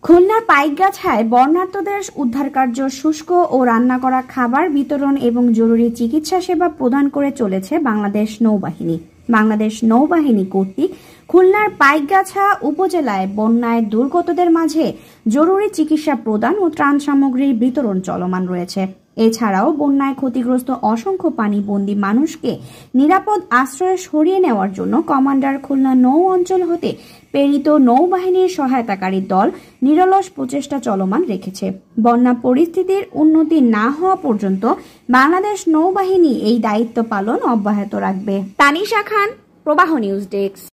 খুলনার পাইকগাছায় বন্যার্তদের উদ্ধার কার্য, শুষ্ক ও রান্না করা খাবার বিতরণ এবং জরুরি চিকিৎসা সেবা প্রদান করে চলেছে বাংলাদেশ নৌবাহিনী। বাংলাদেশ নৌবাহিনী কর্তৃক খুলনার পাইকগাছা উপজেলায় বন্যায় দুর্গতদের মাঝে জরুরি চিকিৎসা প্রদান ও ত্রাণ সামগ্রীর বিতরণ চলমান রয়েছে। এছাড়াও বন্যায় ক্ষতিগ্রস্ত অসংখ্য পানিবন্দী মানুষকে নিরাপদ আশ্রয়ে সরিয়ে নেওয়ার জন্য কমান্ডার খুলনা নৌ অঞ্চল হতে প্রেরিত নৌবাহিনীর সহায়তাকারী দল নিরলস প্রচেষ্টা চলমান রেখেছে। বন্যা পরিস্থিতির উন্নতি না হওয়া পর্যন্ত বাংলাদেশ নৌবাহিনী এই দায়িত্ব পালন অব্যাহত রাখবে। তানিশা খান, প্রবাহ নিউজ ডেস্ক।